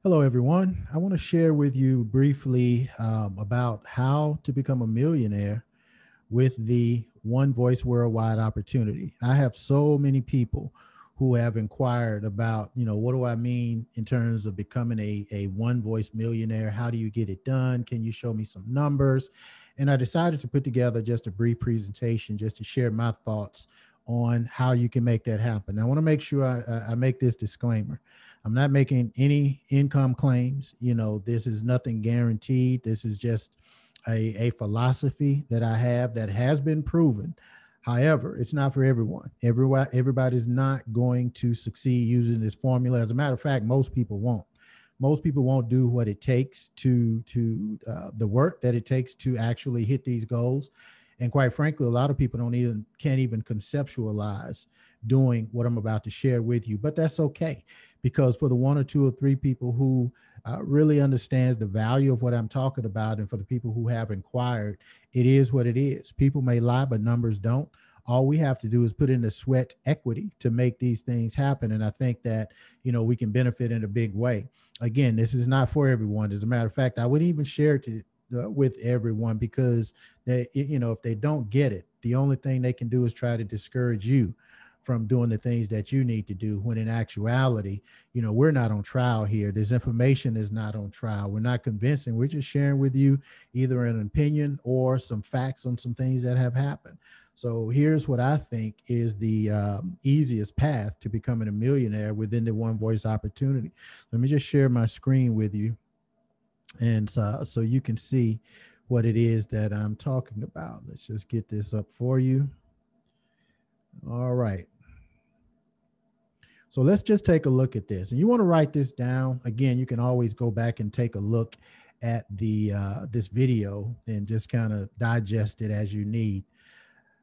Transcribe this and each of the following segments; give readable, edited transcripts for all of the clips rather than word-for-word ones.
Hello, everyone. I want to share with you briefly about how to become a millionaire with the One Voice Worldwide opportunity. I have so many people who have inquired about, what do I mean in terms of becoming a One Voice millionaire? How do you get it done? Can you show me some numbers? And I decided to put together just a brief presentation just to share my thoughts on how you can make that happen. I want to make sure I make this disclaimer. I'm not making any income claims. This is nothing guaranteed. This is just a philosophy that I have that has been proven. However, it's not for everyone. Everybody's not going to succeed using this formula. As a matter of fact, most people won't. Most people won't do what it takes to the work that it takes to actually hit these goals. And quite frankly, a lot of people can't even conceptualize doing what I'm about to share with you. But that's okay, because for the one or two or three people who really understands the value of what I'm talking about, and for the people who have inquired, it is what it is. People may lie, but numbers don't. All we have to do is put in the sweat equity to make these things happen. And I think that, we can benefit in a big way. Again, this is not for everyone. As a matter of fact, I would even share it with everyone, because if they don't get it, the only thing they can do is try to discourage you from doing the things that you need to do, when in actuality, we're not on trial here. This information is not on trial. We're not convincing. We're just sharing with you either an opinion or some facts on some things that have happened. So here's what I think is the easiest path to becoming a millionaire within the One Voice opportunity. Let me just share my screen with you, and so you can see what it is that I'm talking about. Let's just get this up for you. All right. So let's just take a look at this. And you want to write this down. Again, you can always go back and take a look at the this video and just kind of digest it as you need.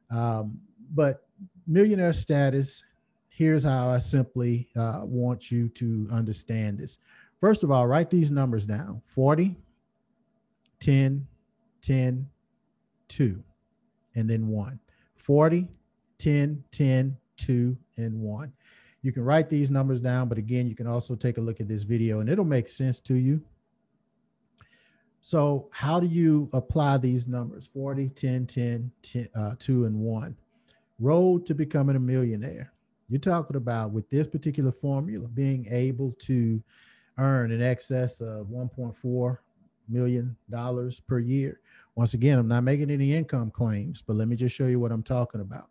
But millionaire status, here's how I simply want you to understand this. First of all, write these numbers down: 40, 10, 10, 2, and then 1. 40, 10, 10, 2, and 1. You can write these numbers down, but again, you can also take a look at this video and it'll make sense to you. So how do you apply these numbers? 40, 10, 10, 2, and 1. Road to becoming a millionaire. You're talking about, with this particular formula, being able to earn in excess of $1.4 million per year. Once again, I'm not making any income claims, but let me just show you what I'm talking about.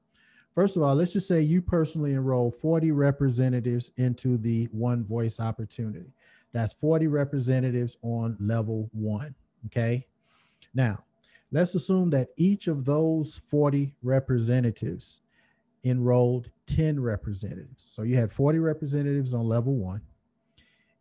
First of all, let's just say you personally enroll 40 representatives into the One Voice opportunity. That's 40 representatives on level 1. Okay. Now, let's assume that each of those 40 representatives enrolled 10 representatives. So you had 40 representatives on level 1.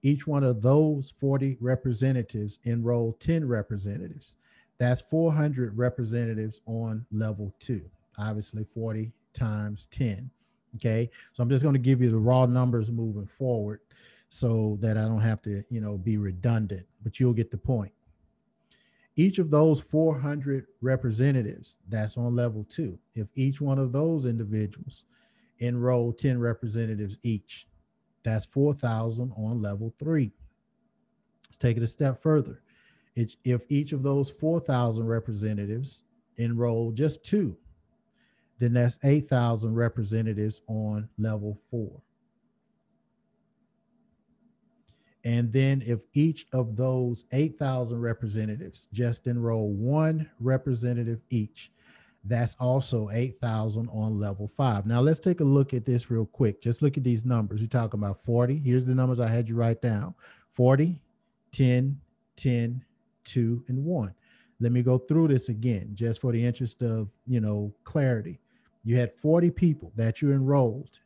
Each one of those 40 representatives enrolled 10 representatives. That's 400 representatives on level 2. Obviously, 40 times 10. Okay. So I'm just going to give you the raw numbers moving forward so that I don't have to, be redundant, but you'll get the point. Each of those 400 representatives that's on level 2, if each one of those individuals enroll 10 representatives each, that's 4,000 on level 3. Let's take it a step further. If each of those 4,000 representatives enroll just 2, then that's 8,000 representatives on level 4. And then if each of those 8,000 representatives just enroll 1 representative each, that's also 8,000 on level 5. Now let's take a look at this real quick. Just look at these numbers. You're talking about 40. Here's the numbers I had you write down: 40, 10, 10, 2, and 1. Let me go through this again, just for the interest of, clarity. You had 40 people that you enrolled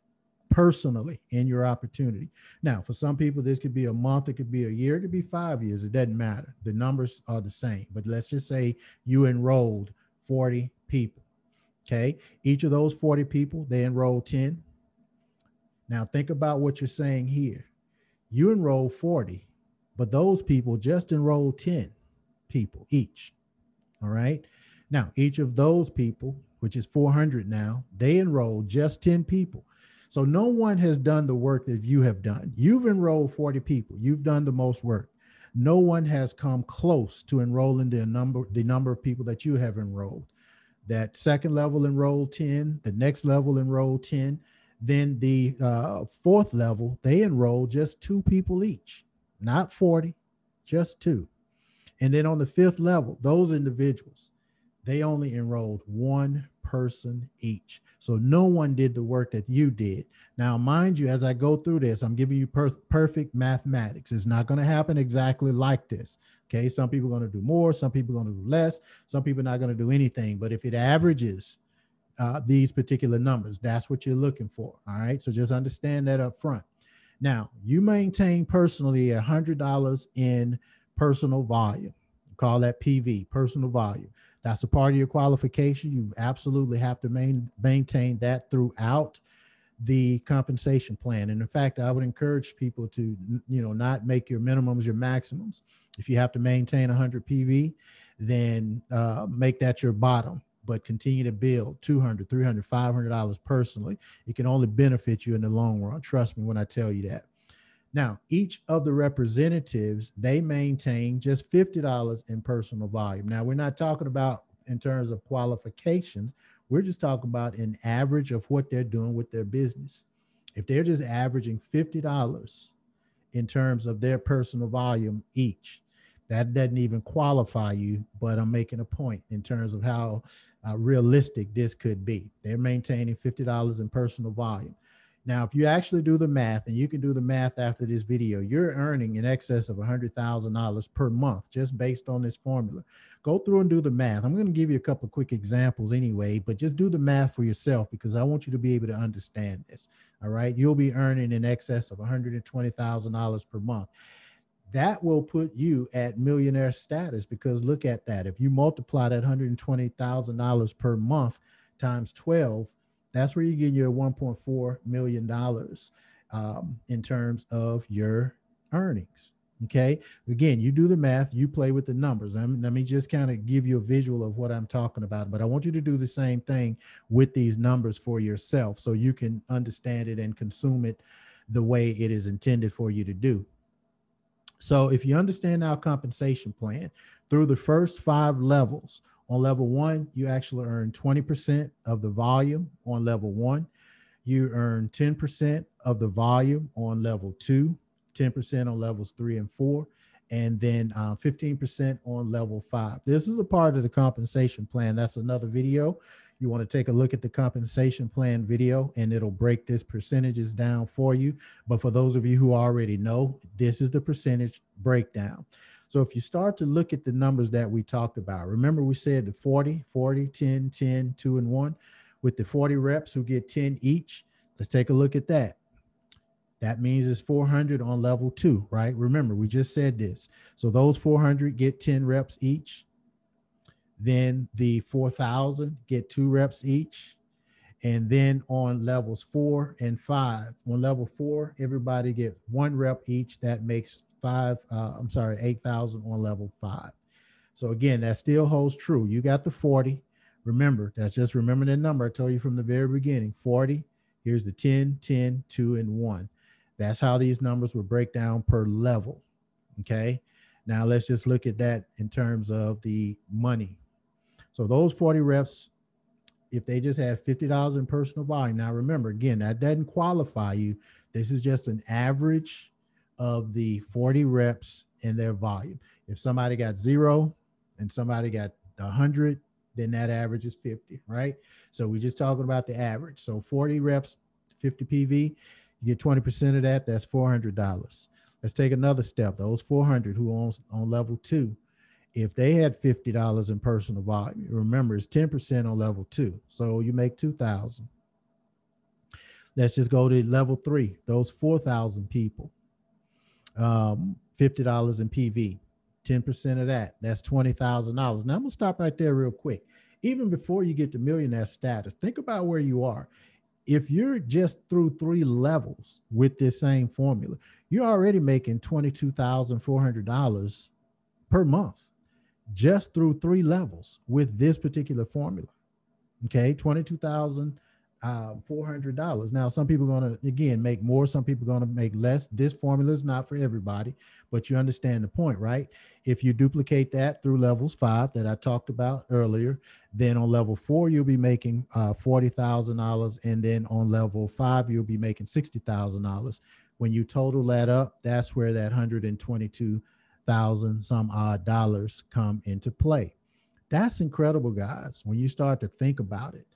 personally in your opportunity. Now, for some people, this could be a month, it could be a year, it could be 5 years. It doesn't matter. The numbers are the same. But let's just say you enrolled 40 people. Okay. Each of those 40 people, they enrolled 10. Now think about what you're saying here. You enrolled 40, but those people just enrolled 10 people each. All right. Now, each of those people, which is 400 now, they enrolled just 10 people. So no one has done the work that you have done. You've enrolled 40 people. You've done the most work. No one has come close to enrolling the number of people that you have enrolled. That second level enrolled 10, the next level enrolled 10. Then the fourth level, they enrolled just 2 people each, not 40, just 2. And then on the fifth level, those individuals, they only enrolled 1 person each. So no one did the work that you did. Now, mind you, as I go through this, I'm giving you perfect mathematics. It's not going to happen exactly like this. Okay. Some people are going to do more. Some people are going to do less. Some people are not going to do anything. But if it averages these particular numbers, that's what you're looking for. All right. So just understand that up front. Now, you maintain personally $100 in personal volume. Call that PV, personal volume. That's a part of your qualification. You absolutely have to maintain that throughout the compensation plan. And in fact, I would encourage people to, not make your minimums your maximums. If you have to maintain 100 PV, then make that your bottom, but continue to build $200, $300, $500 personally. It can only benefit you in the long run. Trust me when I tell you that. Now, each of the representatives, they maintain just $50 in personal volume. Now, we're not talking about in terms of qualifications. We're just talking about an average of what they're doing with their business. If they're just averaging $50 in terms of their personal volume each, that doesn't even qualify you, but I'm making a point in terms of how realistic this could be. They're maintaining $50 in personal volume. Now, if you actually do the math, and you can do the math after this video, you're earning in excess of $100,000 per month just based on this formula. Go through and do the math. I'm going to give you a couple of quick examples anyway, but just do the math for yourself because I want you to be able to understand this. All right. You'll be earning in excess of $120,000 per month. That will put you at millionaire status because look at that. If you multiply that $120,000 per month times 12, that's where you get your $1.4 million in terms of your earnings. Okay. Again, you do the math, you play with the numbers. Let me just kind of give you a visual of what I'm talking about, but I want you to do the same thing with these numbers for yourself so you can understand it and consume it the way it is intended for you to do. So if you understand our compensation plan through the first 5 levels, on level 1, you actually earn 20% of the volume on level 1. You earn 10% of the volume on level 2, 10% on levels 3 and 4, and then 15% on level 5. This is a part of the compensation plan. That's another video. You want to take a look at the compensation plan video, and it'll break this percentages down for you. But for those of you who already know, this is the percentage breakdown. So if you start to look at the numbers that we talked about, remember we said the 40, 40, 10, 10, 2, and 1 with the 40 reps who get 10 each. Let's take a look at that. That means it's 400 on level 2, right? Remember, we just said this. So those 400 get 10 reps each. Then the 4,000 get 2 reps each. And then on levels 4 and 5, on level 4, everybody get 1 rep each. That makes 8,000 on level 5. So again, that still holds true. You got the 40. Remember, remember that number I told you from the very beginning, 40. Here's the 10, 10, 2, and 1. That's how these numbers will break down per level. Okay. Now let's just look at that in terms of the money. So those 40 reps, if they just had $50 in personal volume. Now remember, again, that doesn't qualify you. This is just an average of the 40 reps in their volume. If somebody got 0 and somebody got 100, then that average is 50, right? So we're just talking about the average. So 40 reps, 50 PV, you get 20% of that. That's $400. Let's take another step. Those 400 who on level 2, if they had $50 in personal volume, remember it's 10% on level 2. So you make 2,000. Let's just go to level 3. Those 4,000 people, $50 in PV, 10% of that, that's $20,000. Now I'm gonna stop right there real quick. Even before you get to millionaire status, think about where you are. If you're just through 3 levels with this same formula, you're already making $22,400 per month just through 3 levels with this particular formula. Okay, 22,000 $400. Now, some people are going to, again, make more. Some people are going to make less. This formula is not for everybody, but you understand the point, right? If you duplicate that through levels 5 that I talked about earlier, then on level 4, you'll be making $40,000. And then on level 5, you'll be making $60,000. When you total that up, that's where that 122,000 some odd dollars come into play. That's incredible, guys. When you start to think about it,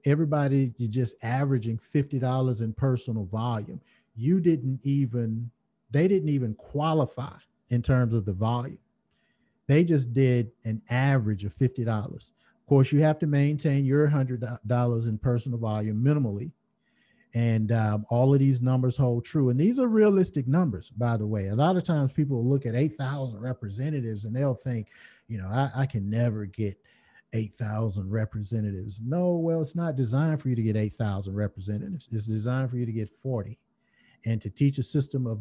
everybody is just averaging $50 in personal volume. You didn't even, they didn't even qualify in terms of the volume. They just did an average of $50. Of course, you have to maintain your $100 in personal volume minimally. And all of these numbers hold true. And these are realistic numbers, by the way. A lot of times people look at 8,000 representatives and they'll think, I can never get 8,000 representatives. No, well, it's not designed for you to get 8,000 representatives. It's designed for you to get 40 and to teach a system of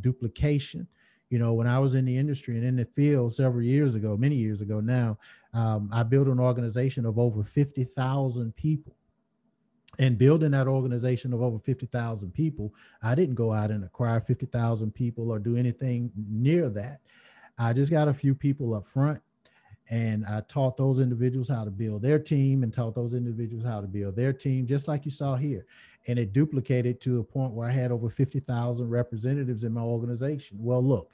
duplication. When I was in the industry and in the field several years ago, many years ago now, I built an organization of over 50,000 people. And building that organization of over 50,000 people, I didn't go out and acquire 50,000 people or do anything near that. I just got a few people up front, and I taught those individuals how to build their team and taught those individuals how to build their team, just like you saw here. And it duplicated to a point where I had over 50,000 representatives in my organization. Well, look,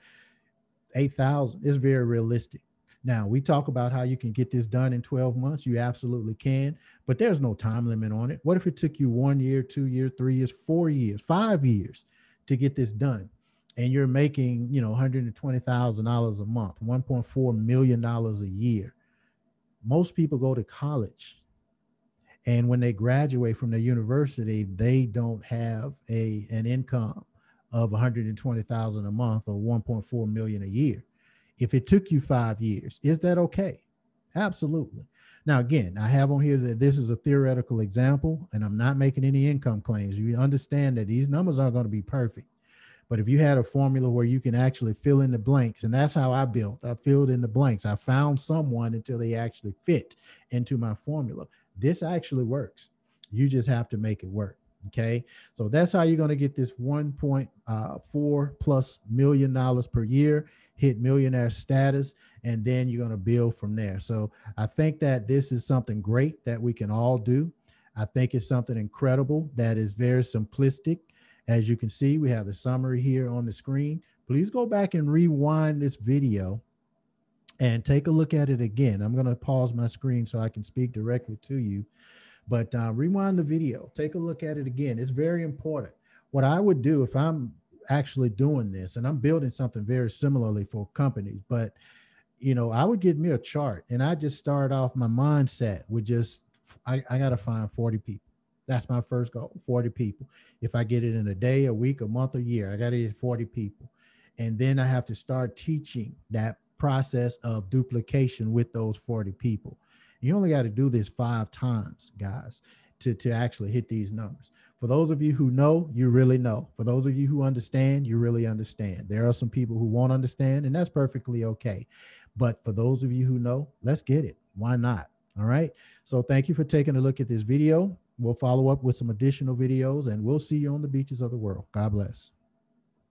8,000 is very realistic. Now, we talk about how you can get this done in 12 months. You absolutely can, but there's no time limit on it. What if it took you 1 year, 2 years, 3 years, 4 years, 5 years to get this done? And you're making, $120,000 a month, $1.4 million a year. Most people go to college, and when they graduate from their university, they don't have an income of $120,000 a month or $1.4 million a year. If it took you 5 years, is that okay? Absolutely. Now, again, I have on here that this is a theoretical example, and I'm not making any income claims. You understand that these numbers aren't going to be perfect. But if you had a formula where you can actually fill in the blanks, and that's how I built, I filled in the blanks. I found someone until they actually fit into my formula. This actually works. You just have to make it work. Okay. So that's how you're going to get this $1.4+ million per year, hit millionaire status, and then you're going to build from there. So I think that this is something great that we can all do. I think it's something incredible that is very simplistic. As you can see, we have the summary here on the screen. Please go back and rewind this video and take a look at it again. I'm going to pause my screen so I can speak directly to you. But rewind the video, take a look at it again. It's very important. What I would do if I'm actually doing this, and I'm building something very similarly for companies, but, I would get me a chart, and I just start off my mindset with just, I got to find 40 people. That's my first goal, 40 people. If I get it in a day, a week, a month, a year, I got to get 40 people. And then I have to start teaching that process of duplication with those 40 people. You only got to do this 5 times, guys, to actually hit these numbers. For those of you who know, you really know. For those of you who understand, you really understand. There are some people who won't understand, and that's perfectly okay. But for those of you who know, let's get it. Why not? All right. So thank you for taking a look at this video. We'll follow up with some additional videos, and we'll see you on the beaches of the world. God bless.